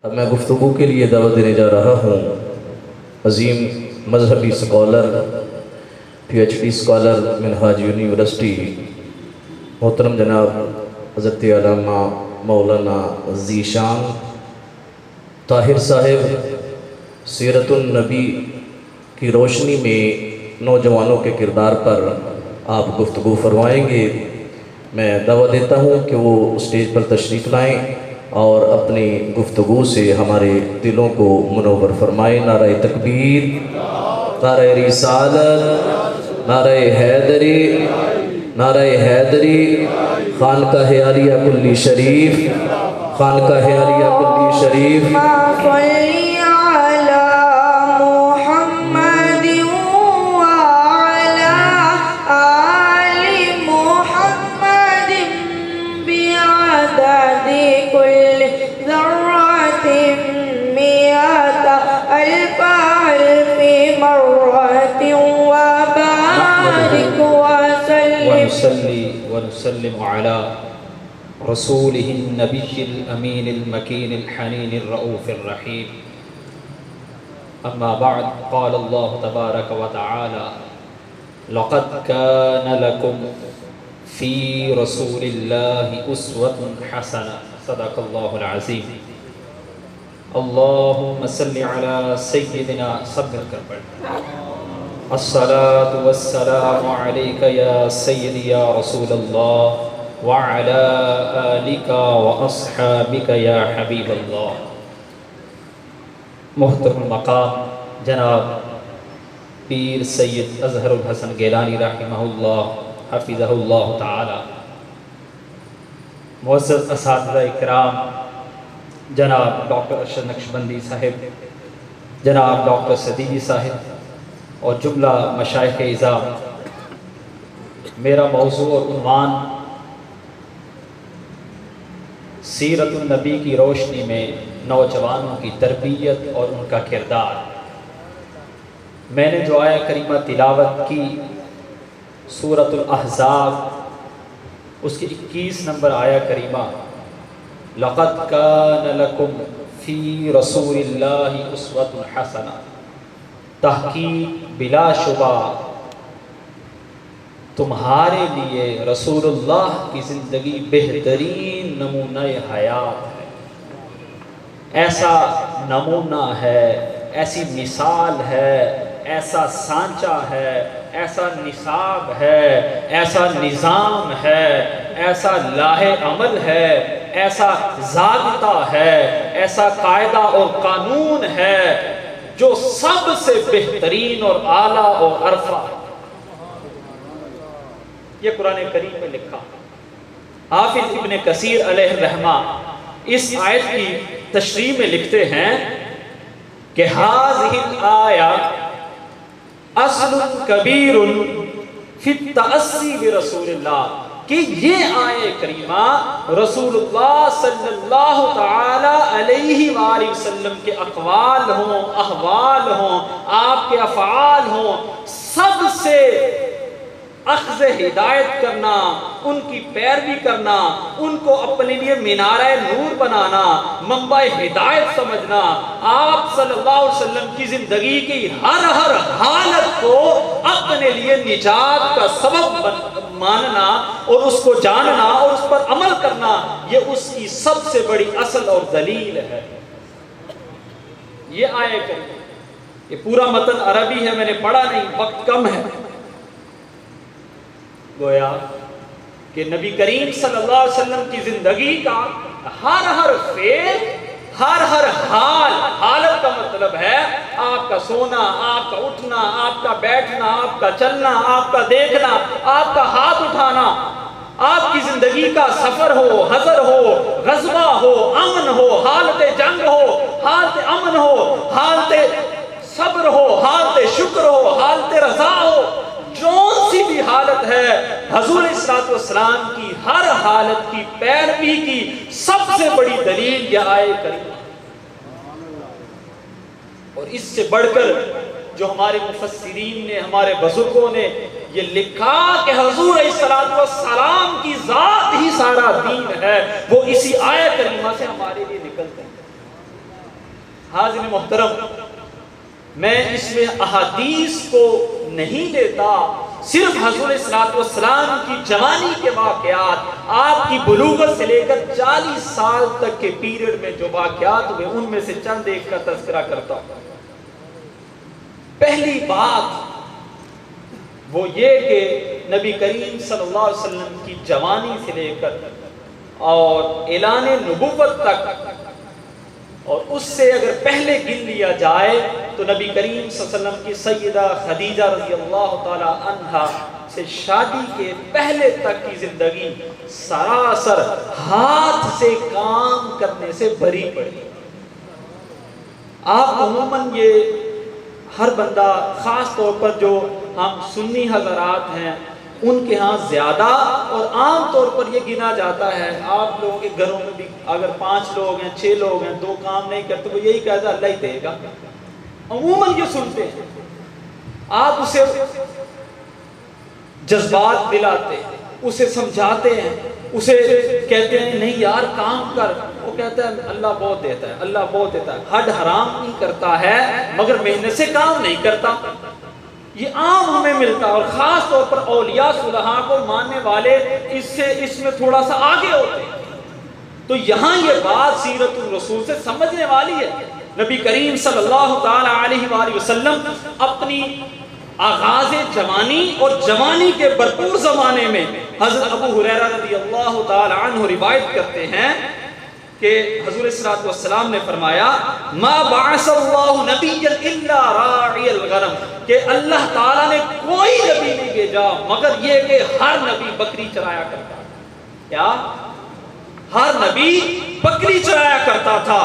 اب میں گفتگو کے لیے دعوت دینے جا رہا ہوں عظیم مذہبی scholar P H D scholar Minhaj university محترم جناب حضرت علامہ مولانا ذیشان طاہر صاحب سیرت النبی کی روشنی میں نوجوانوں کے کردار پر آپ گفتگو فرمائیں گے۔ میں دعوت دیتا ہوں کہ وہ اسٹیج پر تشریف لائیں اور اپنی گفتگو سے ہمارے دلوں کو منور فرمائیں۔ نعرہ تکبیر، نعرہ رسالت، نعرہ حیدری، نعرہ حیدری، خانقاہ عالیہ کلی شریف، خانقاہ عالیہ کلی شریف۔ ونسلم على رسوله النبي الأمين المكين الحنين الرؤوف الرحيم. أما بعد، قال الله تبارك وتعالى: لقد كان لكم في رسول الله أسوة حسنة. صدق الله العظيم. اللهم صل على سيدنا صبر كربل. الصلاة والسلام عليك يا سيدي يا رسول الله وعلى آلك وأصحابك يا حبيب الله. محترم المقام جناب پیر سید اظہر الحسن گیلانی رحمہ اللہ حفظہ اللہ تعالی، معزز اساتذہ اکرام جناب ڈاکٹر ارشد نقشبندی صاحب، جناب ڈاکٹر صدیقی صاحب اور جملہ مشائخ اعظام، میرا موضوع اور عنوان سیرت النبی کی روشنی میں نوجوانوں کی تربیت اور ان کا کردار۔ میں نے جو آیہ کریمہ تلاوت کی سورۃ الاحزاب، اس کی 21 نمبر آیہ کریمہ، لقد کان لکم فی رسول اللہ اسوۃ حسنہ، تحقیق بلا شبہ تمہارے لیے رسول اللہ کی زندگی بہترین نمونہ حیات ہے۔ ایسا نمونہ ہے، ایسی مثال ہے، ایسا سانچہ ہے، ایسا نصاب ہے، ایسا نظام ہے، ایسا لاہ عمل ہے، ایسا ضابطہ ہے، ایسا قاعدہ اور قانون ہے جو سب سے بہترین اور اعلیٰ اور عرفہ۔ یہ قرآن کریم میں لکھا۔ حافظ ابن کثیر علیہ الرحمہ اس آیت کی تشریح میں لکھتے ہیں کہ هذه الآیہ اصل کبیر فی التأسی برسول اللہ، کہ یہ آیہ کریمہ رسول اللہ صلی اللہ تعالی علیہ وآلہ وسلم کے اقوال ہوں، احوال ہوں، آپ کے افعال ہوں، سب سے اخذ ہدایت کرنا، ان کی پیروی کرنا، ان کو اپنے لیے مینارہ نور بنانا، منبع ہدایت سمجھنا، آپ صلی اللہ علیہ وسلم کی زندگی کی ہر حالت کو اپنے لیے نجات کا سبب ماننا اور اس کو جاننا اور اس پر عمل کرنا، یہ اس کی سب سے بڑی اصل اور دلیل ہے۔ یہ آیہ کریمہ، یہ پورا متن عربی ہے، میں نے پڑھا نہیں، وقت کم ہے۔ گویا کہ نبی کریم صلی اللہ علیہ وسلم کی زندگی کا ہر فعل، ہر حال، حالت کا مطلب ہے آپ کا سونا، آپ کا اٹھنا، آپ کا بیٹھنا، آپ کا چلنا، آپ کا دیکھنا، آپ کا ہاتھ اٹھانا، آپ کی زندگی کا سفر ہو، حضر ہو، غزوہ ہو، امن ہو، حالت جنگ ہو، حالت امن ہو، حالت صبر ہو، حالت شکر ہو، حالت رضا ہو، جون سی بھی حالت ہے، حضور صلی اللہ علیہ وسلم کی ہر حالت کی پیروی کی سب سے بڑی دلیل یہ آیہ کریمہ۔ اور اس سے بڑھ کر جو ہمارے مفسرین نے، ہمارے بزرگوں نے یہ لکھا کہ حضور علیہ السلام کی ذات ہی سارا دین ہے، وہ اسی آیت کریمہ سے ہمارے لیے نکلتے ہیں۔ حاضرین محترم، میں اس میں احادیث کو نہیں لیتا، صرف حضور صلی والسلام کی جوانی کے واقعات، آپ کی بلوغت سے لے کر 40 سال تک کے پیریڈ میں جو واقعات ہوئے ان میں سے چند ایک کا تذکرہ کرتا ہوں۔ پہلی بات وہ یہ کہ نبی کریم صلی اللہ علیہ وسلم کی جوانی سے لے کر اور اعلان نبوت تک، اور اس سے اگر پہلے گن لیا جائے تو نبی کریم صلی اللہ علیہ وسلم کی سیدہ خدیجہ رضی اللہ تعالی عنہا سے شادی کے پہلے تک کی زندگی سراسر ہاتھ سے کام کرنے سے بھری پڑی۔ آپ عموماً یہ ہر بندہ، خاص طور پر جو ہم سنی حضرات ہیں ان کے ہاں زیادہ اور عام طور پر یہ گنا جاتا ہے، آپ لوگوں کے گھروں میں بھی اگر 5 لوگ ہیں 6 لوگ ہیں 2 کام نہیں کرتے وہ یہی کہتا ہے اللہ ہی دے گا، عموماً یہ سنتے ہیں۔ آپ اسے جذبات دلاتے ہیں، اسے سمجھاتے ہیں، اسے کہتے ہیں نہیں یار کام کر، وہ کہتا ہے اللہ بہت دیتا ہے، اللہ بہت دیتا ہے، حد حرام نہیں کرتا ہے مگر محنت سے کام نہیں کرتا۔ یہ عام ہمیں ملتا ہے، اور خاص طور پر اولیاء صلحاء کو ماننے والے اس میں تھوڑا سا آگے ہوتے ہیں۔ تو یہاں یہ بات سیرت الرسول سے سمجھنے والی ہے۔ نبی کریم صلی اللہ تعالی علیہ وآلہ وسلم اپنی آغاز جوانی اور جوانی کے بھرپور زمانے میں حضرت ابو ہریرہ رضی اللہ تعالی عنہ روایت کرتے ہیں کہ حضور صلی اللہ علیہ وسلم نے فرمایا ما بعث اللہ نبی الا راعی الغنم، کہ اللہ تعالیٰ نے کوئی نبی نہیں بھیجا مگر یہ کہ ہر نبی بکری چرایا کرتا تھا۔ کیا؟ ہر نبی بکری چرایا کرتا تھا۔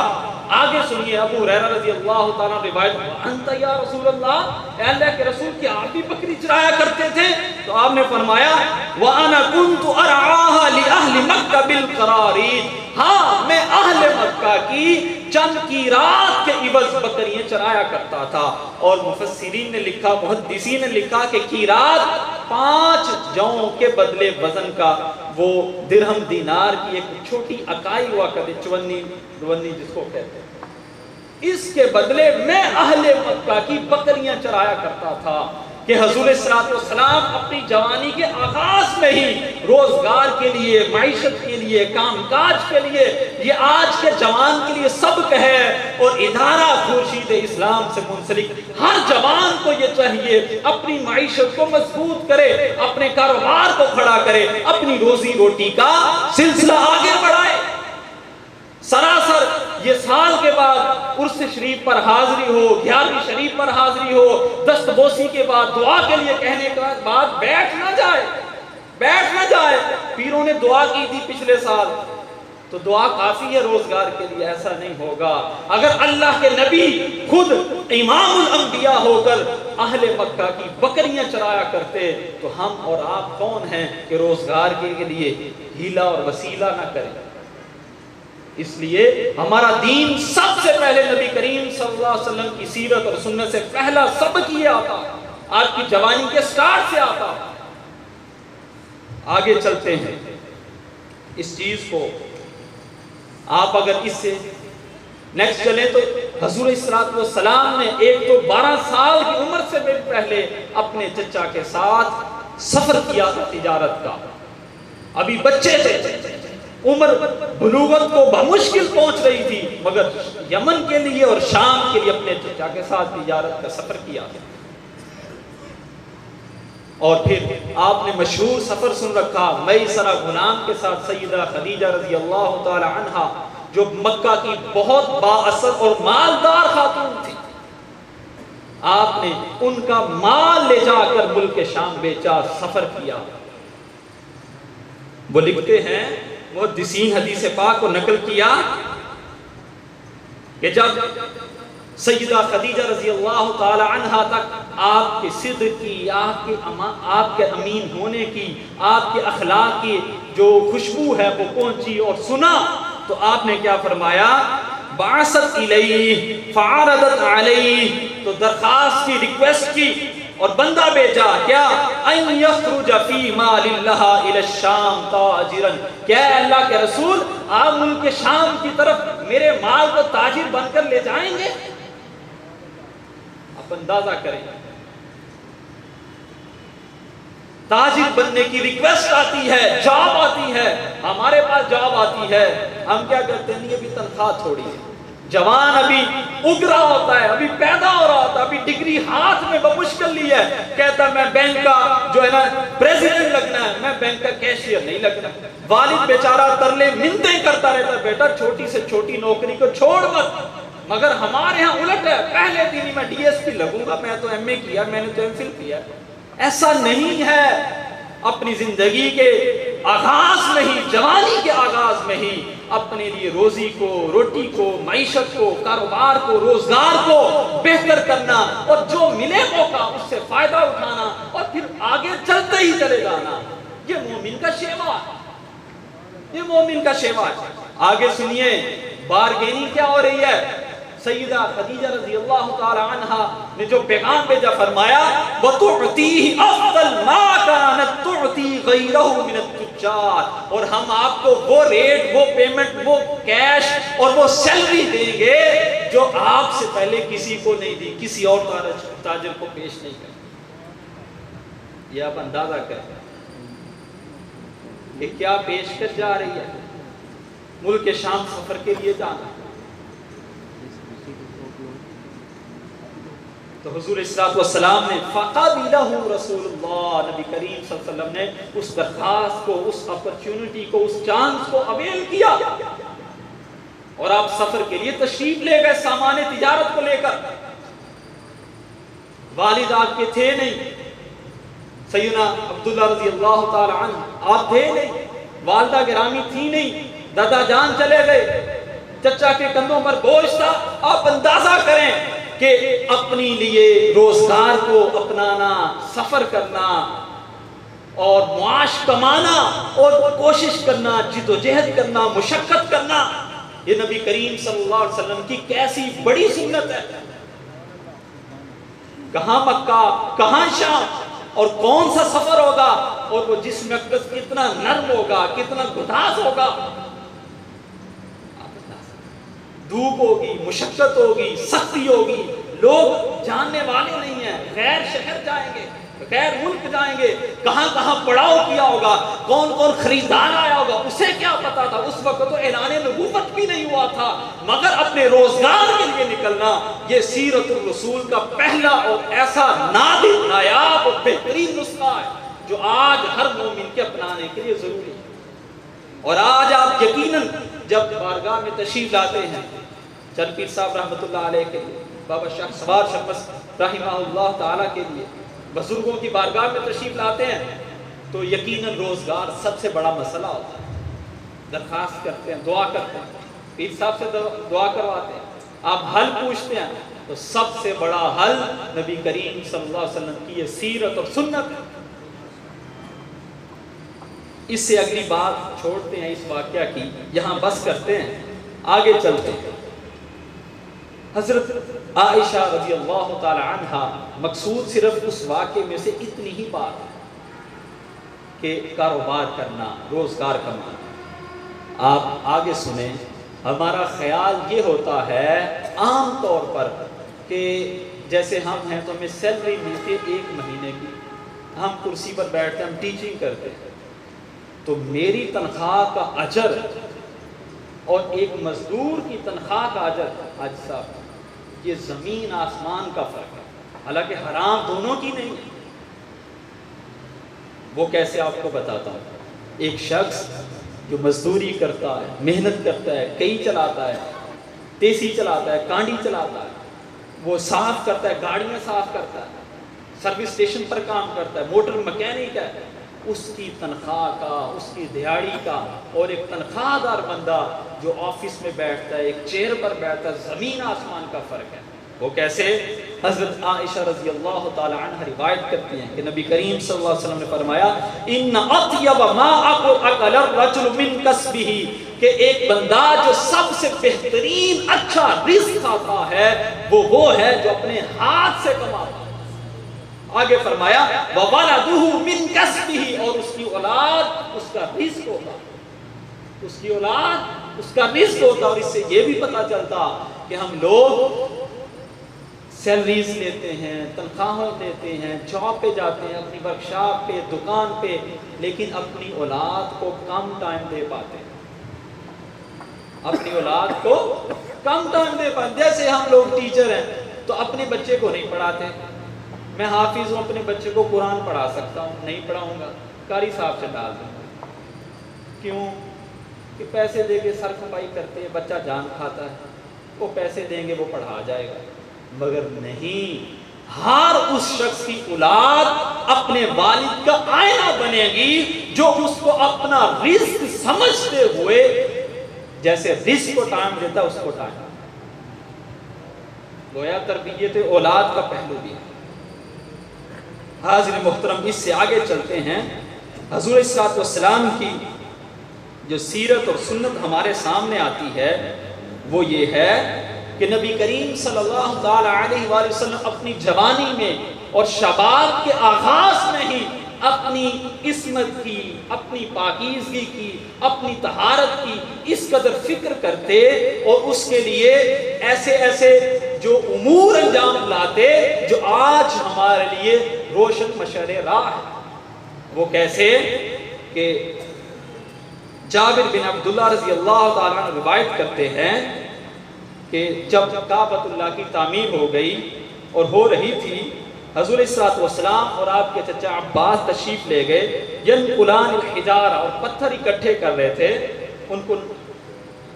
آگے سنیے، ابو ہریرہ رضی اللہ تعالیٰ روایت، انت یا رسول اللہ، اے اللہ کے رسول کی آپ بھی بکری چرایا کرتے تھے؟ تو آپ نے فرمایا وَأَنَا كُنْتُ أَرْعَاهَا لِأَهْلِ مَكَّةَ بِالْقَرَارِيطِ، ہاں میں اہل مکہ کی چند قیراط کے عوض بکریاں چرایا کرتا تھا۔ اور مفسرین نے لکھا، محدثین نے لکھا کہ قیراط 5 جوں کے بدلے وزن کا وہ درہم دینار کی ایک چھوٹی اکائی ہوا کرتے، چونی جس کو کہتے ہیں، اس کے بدلے میں اہل مکہ کی بکریاں چرایا کرتا تھا۔ کہ حضور صلی اللہ علیہ وسلم اپنی جوانی کے آغاز میں ہی روزگار کے لیے، معیشت کے لیے، کام کاج کے لیے، یہ آج کے جوان کے لیے سبق ہے اور ادارہ خورشید اسلام سے منسلک ہر جوان کو یہ چاہیے اپنی معیشت کو مضبوط کرے، اپنے کاروبار کو کھڑا کرے، اپنی روزی روٹی کا سلسلہ آگے بڑھائے۔ سراسر یہ سال کے بعد عرس شریف پر حاضری ہو، 11ویں شریف پر حاضری ہو، دست بوسی کے بعد دعا کے لیے کہنے کے بعد بیٹھ نہ جائے۔ پیروں نے دعا کی تھی پچھلے سال تو دعا کافی ہے روزگار کے لیے، ایسا نہیں ہوگا۔ اگر اللہ کے نبی خود امام الانبیاء ہو کر اہل مکہ کی بکریاں چرایا کرتے تو ہم اور آپ کون ہیں کہ روزگار کے لیے ہیلا اور وسیلہ نہ کریں۔ اس لیے ہمارا دین سب سے پہلے نبی کریم صلی اللہ علیہ وسلم کی سیرت اور سنت سے پہلا سبق یہ آتا، آپ کی جوانی کے سٹارٹ سے آتا۔ آگے چلتے ہیں، اس چیز کو آپ اگر اس سے نیکسٹ چلیں تو حضور صلی اللہ علیہ وسلم نے ایک تو 12 سال کی عمر سے پہلے اپنے چچا کے ساتھ سفر کیا تھا تجارت کا، ابھی بچے تھے، عمر بلوغت کو بمشکل پہنچ رہی تھی، مگر یمن کے لیے اور شام کے لیے اپنے چچا کے ساتھ تجارت کا سفر کیا۔ اور پھر آپ نے مشہور سفر سن رکھا میسرہ غلام کے ساتھ سیدہ خدیجہ رضی اللہ تعالی عنہا، جو مکہ کی بہت بااثر اور مالدار خاتون تھی۔ آپ نے ان کا مال لے جا کر ملک شام بیچا، سفر کیا۔ وہ لکھتے ہیں، محدثین حدیث پاک کو نقل کیا کہ جب سیدہ خدیجہ رضی اللہ تعالی عنہا تک آپ کے صدق کی، آپ کے امین ہونے کی، آپ کے اخلاق کی جو خوشبو ہے وہ پہنچی اور سنا تو آپ نے کیا فرمایا، بعثت الیہ فعرضت علیہ، تو درخواست کی، ریکویسٹ کی اور بندہ بھیجا کیا ان یخرج فی مال اللہ الی الشام تاجرا، کیا اللہ کے رسول آپ ملک شام کی طرف میرے مال کو تاجر بن کر لے جائیں گے؟ آپ اندازہ کریں، تاجر بننے کی ریکویسٹ آتی ہے، جاب آتی ہے، ہمارے پاس جاب آتی ہے، ہم کیا کرتے ہیں؟ یہ بھی تنخواہ تھوڑی ہے، جوان ابھی اگ رہا ہوتا ہے، ابھی پیدا ہو رہا ہوتا ہے، ابھی ڈگری ہاتھ میں بمشکل لی ہے، کہتا ہے میں بینک کا جو ہے نا پریزیڈنٹ لگنا ہے، میں بینک کا کیشیئر نہیں لگنا۔ والد بیچارہ ترلے منتیں کرتا رہتا ہے، بیٹا چھوٹی سے چھوٹی نوکری کو چھوڑ مت، مگر ہمارے ہاں الٹ ہے، پہلے دن ہی میں ڈی ایس پی لگوں گا، میں تو ایم اے کیا، میں نے تو ایم فل کیا۔ ایسا نہیں ہے، اپنی زندگی کے آغاز میں ہی، جوانی کے آغاز میں ہی اپنے لیے روزی کو، روٹی کو، معیشت کو، کاروبار کو، روزگار کو بہتر کرنا، اور جو ملے موقع اس سے فائدہ اٹھانا، اور پھر آگے چلتے ہی چلے جانا، یہ مومن کا شیوا ہے، یہ مومن کا شیوا ہے۔ آگے سنیے بارگیننگ کیا ہو رہی ہے۔ سیدہ خدیجہ رضی اللہ تعالی عنہا نے جو پیغام بھیجا، فرمایا وَتُعْتِيهِ أَفْضَلْ مَا كَانَتْ تُعْتِي غَيْرَهُ مِنَ التُّجَّارِ، اور ہم آپ کو وہ ریٹ، وہ پیمنٹ، وہ کیش اور وہ سیلری دیں گے جو آپ سے پہلے کسی کو نہیں دی، کسی اور تاجر کو پیش نہیں کریں۔ یہ آپ اندازہ کریں کہ کیا پیش کر جا رہی ہے۔ ملک شام سفر کے لیے جانا، تو حضور صلی اللہ علیہ وسلم نے فَقَبِلَهُ رسول اللہ، نبی کریم صلی اللہ علیہ وسلم نے اس درخواست کو، اس اپرچونٹی کو، اس چانس کو اویل کیا، اور آپ سفر کے لیے تشریف لے گئے سامان تجارت کو لے کر۔ والد آپ کے تھے نہیں، سیدنا عبداللہ رضی اللہ تعالی عنہ آپ تھے نہیں، والدہ گرامی تھی نہیں، دادا جان چلے گئے، چچا کے کندھوں پر بوجھ تھا۔ آپ اندازہ کریں کہ اپنی لیے روزگار کو اپنانا، سفر کرنا اور معاش کمانا اور کوشش کرنا، جد و جہد کرنا، مشقت کرنا، یہ نبی کریم صلی اللہ علیہ وسلم کی کیسی بڑی سنت ہے۔ کہاں مکہ، کہاں شام، اور کون سا سفر ہوگا، اور وہ جس مقصد کتنا نرم ہوگا، کتنا گداز ہوگا، دھوپ ہوگی، مشقت ہوگی، سختی ہوگی، لوگ جاننے والے نہیں ہیں، غیر شہر جائیں گے، غیر ملک جائیں گے، کہاں کہاں پڑاؤ کیا ہوگا، کون کون خریدار آیا ہوگا، اسے کیا پتا تھا، اس وقت تو اعلان نبوت بھی نہیں ہوا تھا، مگر اپنے روزگار کے لیے نکلنا، یہ سیرت الرسول کا پہلا اور ایسا نادر، نایاب اور بہترین نسخہ ہے جو آج ہر مومن کے اپنانے کے لیے ضروری ہے۔ اور آج آپ یقیناً جب بارگاہ میں تشریف لاتے ہیں، چند پیر صاحب رحمۃ اللہ علیہ کے لیے، بابا شاہ سوار شمس رحمہ اللہ تعالیٰ کے لیے، بزرگوں کی بارگاہ میں تشریف لاتے ہیں تو یقیناً روزگار سب سے بڑا مسئلہ ہوتا ہے۔ درخواست کرتے ہیں، دعا کرتے ہیں، پیر صاحب سے دعا کرواتے ہیں، آپ حل پوچھتے ہیں، تو سب سے بڑا حل نبی کریم صلی اللہ علیہ وسلم کی یہ سیرت اور سنت ہے۔ اس سے اگلی بات چھوڑتے ہیں، اس واقعہ کی یہاں بس کرتے ہیں، آگے چلتے ہیں۔ حضرت عائشہ رضی اللہ تعالی عنہا، مقصود صرف اس واقعے میں سے اتنی ہی بات ہے کہ کاروبار کرنا، روزگار کمانا۔ آپ آگے سنیں، ہمارا خیال یہ ہوتا ہے عام طور پر کہ جیسے ہم ہیں تو ہمیں سیلری ملتی ہے 1 مہینے کی، ہم کرسی پر بیٹھتے ہیں، ہم ٹیچنگ کرتے ہیں، تو میری تنخواہ کا اجر اور ایک مزدور کی تنخواہ کا اجر، حاج صاحب، یہ زمین آسمان کا فرق ہے، حالانکہ حرام دونوں کی نہیں ہے۔ وہ کیسے آپ کو بتاتا ہوں۔ ایک شخص جو مزدوری کرتا ہے، محنت کرتا ہے، کئی چلاتا ہے، تیسی چلاتا ہے، کانڈی چلاتا ہے، وہ صاف کرتا ہے، گاڑیاں صاف کرتا ہے، سروس اسٹیشن پر کام کرتا ہے، موٹر مکینک ہے، اس کی تنخواہ کا، اس کی دیہاڑی کا، اور ایک تنخواہ دار بندہ جو آفس میں بیٹھتا ہے، ایک چیئر پر بیٹھتا ہے، زمین آسمان کا فرق ہے۔ وہ کیسے؟ حضرت عائشہ رضی اللہ تعالی عنہ روایت کرتی ہیں کہ نبی کریم صلی اللہ علیہ وسلم نے فرمایا ان اطیب ما اکل الرجل من کسبہ، کہ ایک بندہ جو سب سے بہترین اچھا رزق کھاتا ہے وہ ہے جو اپنے ہاتھ سے کماتا ہے۔ آگے فرمایا وَوَلَدُهُ مِنْ كَسْبِهِ، اور اس کی اولاد اس کا رزق ہوتا، اس کی اولاد اس کا رزق ہوتا۔ اور اس سے یہ بھی پتہ چلتا کہ ہم لوگ سیلریز لیتے ہیں، تنخواہیں لیتے ہیں، جاب پہ جاتے ہیں، اپنی ورکشاپ پہ، دکان پہ، لیکن اپنی اولاد کو کم ٹائم دے پاتے ہیں، اپنی اولاد کو کم ٹائم دے پاتے۔ جیسے ہم لوگ ٹیچر ہیں تو اپنے بچے کو نہیں پڑھاتے، میں حافظ ہوں، اپنے بچے کو قرآن پڑھا سکتا ہوں، نہیں پڑھاؤں گا، قاری صاحب سے ڈال دوں گا۔ کیوں؟ کہ پیسے دے کے سر کمائی کرتے ہیں، بچہ جان کھاتا ہے، وہ پیسے دیں گے وہ پڑھا جائے گا۔ مگر نہیں، ہر اس شخص کی اولاد اپنے والد کا آئینہ بنے گی جو اس کو اپنا رزق سمجھتے ہوئے جیسے رزق کو ٹائم دیتا اس کو ٹائم۔ گویا تربیت اولاد کا پہلو بھی ہے۔ حاضر محترم، اس سے آگے چلتے ہیں۔ حضور صلی اللہ علیہ وسلم کی جو سیرت اور سنت ہمارے سامنے آتی ہے وہ یہ ہے کہ نبی کریم صلی اللہ تعالی علیہ وآلہ وسلم اپنی جوانی میں اور شباب کے آغاز میں ہی اپنی عصمت کی، اپنی پاکیزگی کی، اپنی طہارت کی اس قدر فکر کرتے اور اس کے لیے ایسے ایسے جو امور انجام لاتے جو آج ہمارے لیے روشن مشعل راہ ہے۔ وہ کیسے کہ جابر بن عبداللہ رضی اللہ تعالیٰ عنہ روایت کرتے ہیں کہ جب کعبۃ اللہ کی تعمیر ہو گئی اور ہو رہی تھی، حضور صلی اللہ علیہ وسلم اور آپ کے چچا عباس تشریف لے گئے، ینقلان الحجارہ، اور پتھر اکٹھے کر رہے تھے ان کو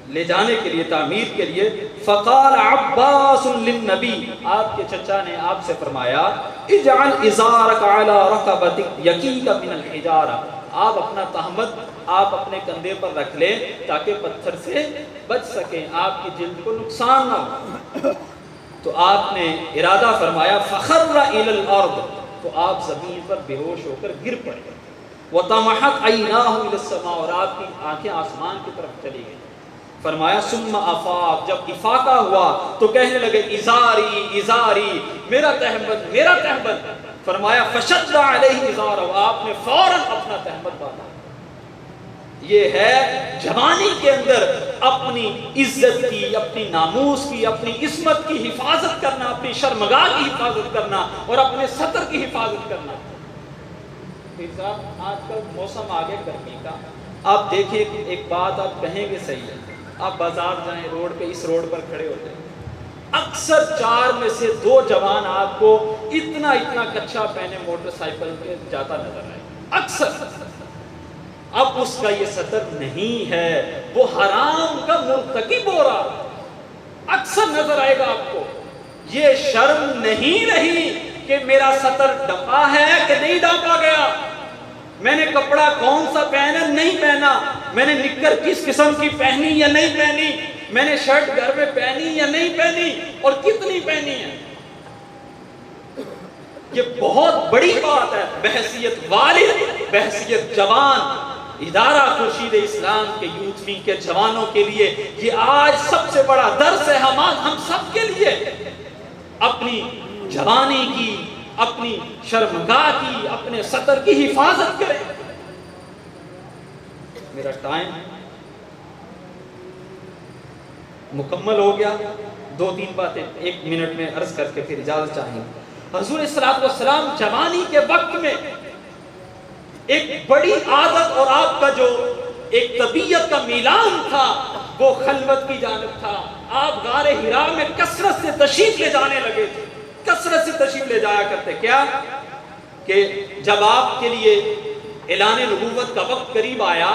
لے جانے کے لیے، تعمیر کے لیے۔ فقال عباس للنبی، آپ کے چچا نے آپ سے فرمایا اجعل ازارک علی رقبتک یقیک من الحجارہ، آپ اپنا تہمت آپ اپنے کندھے پر رکھ لیں تاکہ پتھر سے بچ سکیں، آپ کی جلد کو نقصان نہ ہو۔ تو آپ نے ارادہ فرمایا فخر الی الارض، تو آپ زمین پر بے ہوش ہو کر گر پڑے۔ وطمحت عیناہ الی السماء، اور آپ کی آنکھیں آسمان کی طرف چلی گئیں۔ فرمایا ثم افاق، جب افاقہ ہوا تو کہنے لگے ازاری ازاری، میرا تہمت میرا تہمت۔ فرمایا فشد علیہ ازارہ، آپ نے فوراً اپنا تہمت باندھا۔ یہ ہے جوانی کے اندر اپنی عزت کی، اپنی ناموس کی، اپنی عصمت کی حفاظت کرنا، اپنی شرمگاہ کی حفاظت کرنا اور اپنے سطر کی حفاظت کرنا۔ پھر صاحب آج کل موسم آگے گرمی کا، آپ دیکھیں کہ ایک بات آپ کہیں گے صحیح ہے، آپ بازار جائیں، روڈ پہ اس روڈ پر کھڑے ہوتے ہیں، اکثر 4 میں سے 2 جوان آپ کو اتنا کچھا پہنے موٹر سائیکل پہ جاتا نظر آئے، اکثر۔ اب اس کا یہ سطر نہیں ہے، وہ حرام کا مرتکب ہو رہا، اکثر نظر آئے گا آپ کو۔ یہ شرم نہیں رہی کہ میرا سطر ڈپا ہے کہ نہیں ڈپا گیا، میں نے کپڑا کون سا پہنا نہیں پہنا، میں نے نکر کس قسم کی پہنی یا نہیں پہنی، میں نے شرٹ گھر میں پہنی یا نہیں پہنی اور کتنی پہنی ہے۔ یہ بہت بڑی بات ہے بحیثیت والد، بحیثیت جوان۔ ادارہ خورشید اسلام کے یوتھ ونگ کے جوانوں کے لیے یہ آج سب سے بڑا درس ہے ہم سب کے لیے، اپنی جوانی کی، اپنی شرمگاہ کی، اپنے سطر کی حفاظت کریں۔ میرا ٹائم مکمل ہو گیا، 2-3 باتیں 1 منٹ میں عرض کر کے پھر اجازت چاہیں۔ حضور صلی اللہ علیہ وسلم جوانی کے وقت میں ایک بڑی عادت اور آپ کا جو ایک طبیعت کا میلان تھا وہ خلوت کی جانب تھا۔ آپ غار حرا میں کثرت سے تشریف لے جانے لگے تھے، کثرت سے تشریف لے جایا کرتے۔ کیا کہ جب آپ کے لیے اعلان نبوت کا وقت قریب آیا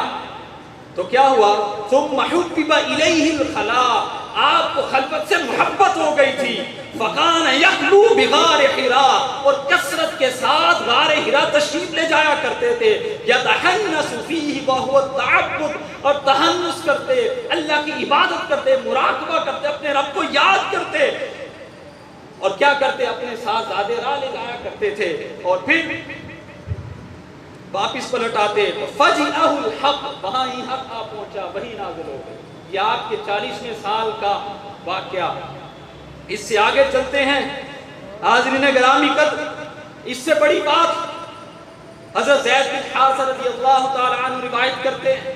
تو کیا ہوا، ثم حبب الیہ الخلاء، آپ کو خلوت سے محبت ہو گئی تھی۔ فکان یخلو بغار حرا، اور کثرت کے ساتھ غار حرا تشریف لے جایا کرتے تھے۔ یتحنس فیہ وہو التعبد، اور تحنس کرتے، اللہ کی عبادت کرتے، مراقبہ کرتے، اپنے رب کو یاد کرتے، اور کیا کرتے، اپنے ساتھ زادے راہ لے جایا کرتے تھے، اور پھر واپس پلٹ آتے تو فجئہ الحق، وہاں ہی حق آ پہنچا، وہی نازل ہو گئی۔ یہ آپ کے 40ویں سال کا واقعہ۔ اس سے آگے چلتے ہیں حاضرین گرامی قدر، اس سے بڑی بات حضرت زید بن حارثہ رضی اللہ تعالی عنہ روایت کرتے ہیں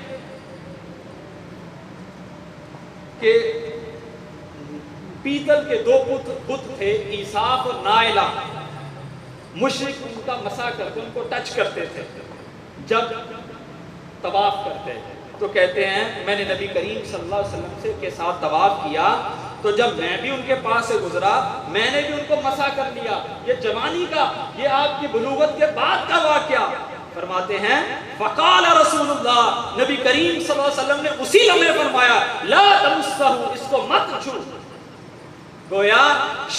کہ پیتل کے دو بت تھے، عیساف اور نائلہ، مشرک ان کا مسا کرتے، ان کو ٹچ کرتے تھے جب طواف کرتے تو کہتے ہیں میں نے نبی کریم صلی اللہ علیہ وسلم سے کے ساتھ طواف کیا تو جب میں بھی ان کے پاس سے گزرا میں نے بھی ان کو مسا کر لیا۔ یہ جوانی کا، یہ آپ کی بلوغت کے بعد کا واقعہ۔ فرماتے ہیں فقال رسول اللہ، نبی کریم صلی اللہ علیہ وسلم نے اسی لمحے فرمایا لا تمسہ، اس کو مت چھو۔ گویا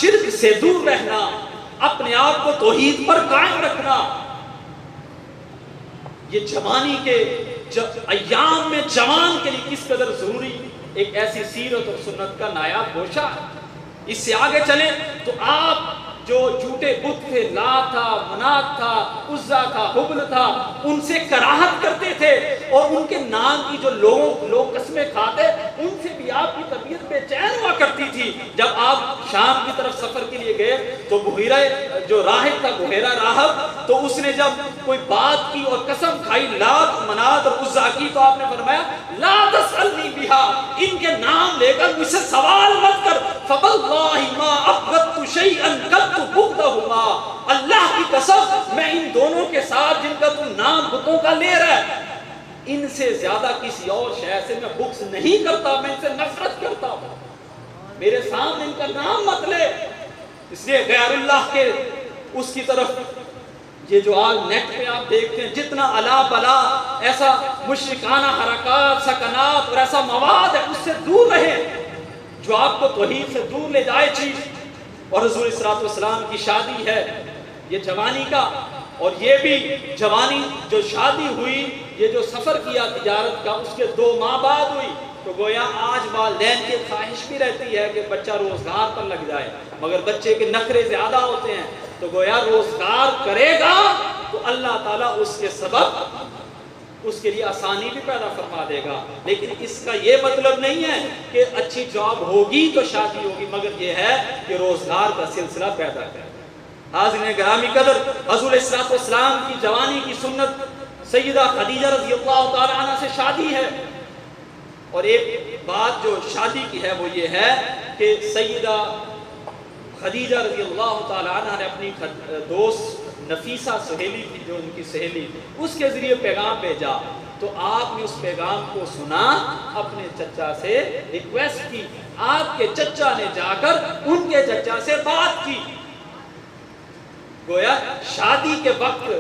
شرک سے دور رہنا، اپنے آپ کو توحید پر قائم رکھنا، یہ جوانی کے ایام میں جوان کے لیے کس قدر ضروری ایک ایسی سیرت اور سنت کا نایاب گوشہ ہے۔ اس سے آگے چلیں تو آپ جو جھوٹے بت تھے، لات تھا، منات تھا، عزا تھا، حبل تھا، ان سے کراہت کرتے تھے اور ان کے نام کی جو لوگ قسمیں کھاتے ان سے بھی آپ کی طبیعت بے چین ہوا کرتی تھی۔ جب آپ شام کی طرف سفر کے لیے گئے تو بحیرہ جو راہب تھا، بحیرہ راہب، تو اس نے جب کوئی بات کی اور قسم کھائی لات، منات اور عزا کی تو آپ نے فرمایا لا تسألنی بہا، ان کے نام لے کر مجھ سے سوال مت کر، فواللہ ما ابغضت شیئا قط بغضہما، اللہ کی قسم میں ان دونوں کے ساتھ جن کا تم نام بتوں کا لے رہا ہے ان سے زیادہ کسی اور شے سے میں بغض نہیں کرتا، میں ان سے نفرت کرتا ہوں، میرے سامنے ان کا نام مت لے۔ اس لیے غیر اللہ کے اس کی طرف یہ جو آج نیٹ پہ آپ دیکھتے ہیں جتنا الا بلا ایسا مشرکانہ حرکات، سکنات اور ایسا مواد ہے، اس سے دور رہیں جو آپ کو توحید سے دور لے جائے چیز۔ اور حضور صلی اللہ علیہ وسلم کی شادی ہے یہ جوانی کا، اور یہ بھی جوانی جو شادی ہوئی، یہ جو سفر کیا تجارت کا، اس کے 2 ماہ بعد ہوئی، تو گویا آج والدین کی خواہش بھی رہتی ہے کہ بچہ روزگار پر لگ جائے، مگر بچے کے نخرے زیادہ ہوتے ہیں، تو گویا روزگار کرے گا تو اللہ تعالیٰ اس کے سبب اس کے لیے آسانی بھی پیدا فرما دے گا۔ لیکن اس کا یہ مطلب نہیں ہے کہ اچھی جاب ہوگی تو شادی ہوگی، مگر یہ ہے کہ روزگار کا سلسلہ پیدا کرے۔ حاضرین گرامی قدر، حضور صلی اللہ علیہ وسلم کی جوانی کی سنت سیدہ خدیجہ رضی اللہ تعالی عنہ سے شادی ہے، اور ایک بات جو شادی کی ہے وہ یہ ہے کہ سیدہ خدیجہ رضی اللہ تعالی عنہ نے اپنی دوست نفیسہ سہیلی تھی، جو ان کی سہیلی، اس کے ذریعے پیغام بھیجا، تو آپ نے اس پیغام کو سنا، اپنے چچا سے ریکویسٹ کی، آپ کے چچا نے جا کر ان کے چچا سے بات کی۔ گویا شادی کے وقت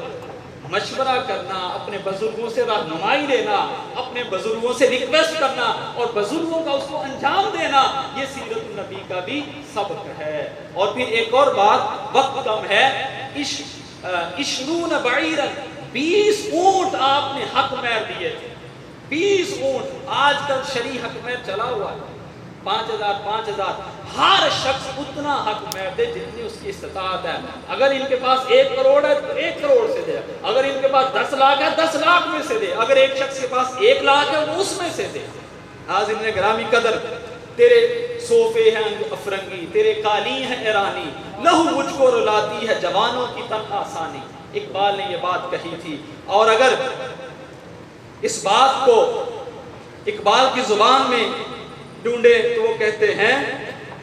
مشورہ کرنا، اپنے بزرگوں سے رہنمائی لینا، اپنے بزرگوں سے ریکویسٹ کرنا اور بزرگوں کا اس کو انجام دینا، یہ سیرت النبی کا بھی سبق ہے۔ اور پھر ایک اور بات، وقت کم ہے، 20 بعیرن، 20 اونٹ آپ نے حق مہر دیے تھے، 20 اونٹ۔ آج کل شرعی حق مہر چلا ہوا ہے 5000 ہر شخص اتنا حق مہر دے جتنی اس کی استطاعت ہے۔ اگر ان کے پاس 1 کروڑ ہے تو 1 کروڑ سے دے، اگر ان کے پاس 10 لاکھ ہے 10 لاکھ میں سے دے، اگر ایک شخص کے پاس 1 لاکھ ہے وہ اس میں سے دے۔ حاضرین گرامی قدر، تیرے صوفے ہیں افرنگی، تیرے قالین ہیں ایرانی، لہو مجھ کو رلاتی ہے جوانوں کی تن آسانی۔ اقبال نے یہ بات کہی تھی، اور اگر اس بات کو اقبال کی زبان میں ڈھونڈے تو وہ کہتے ہیں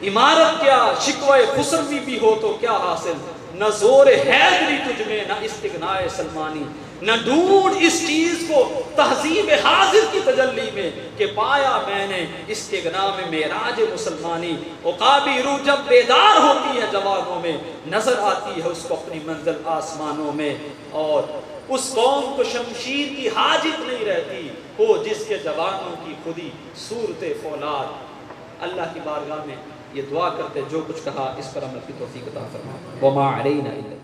عمارت کیا شکوہ خسروی بھی ہو تو کیا حاصل، نہ زور حیدری تجھ میں نہ استغناء سلمانی، نہ ڈھونڈ اس چیز کو تہذیب حاضر کی تجلی میں کہ پایا میں نے استغنا میں معراج مسلمانی۔ عقابی روح جب بیدار ہوتی ہے جوانوں میں، نظر آتی ہے اس کو اپنی منزل آسمانوں میں، اور اس قوم کو شمشیر کی حاجت نہیں رہتی ہو جس کے جوانوں کی خودی صورت فولاد۔ اللہ کی بارگاہ میں یہ دعا کرتے جو کچھ کہا اس پر عمل کی توفیق عطا فرما۔ وما علینا الا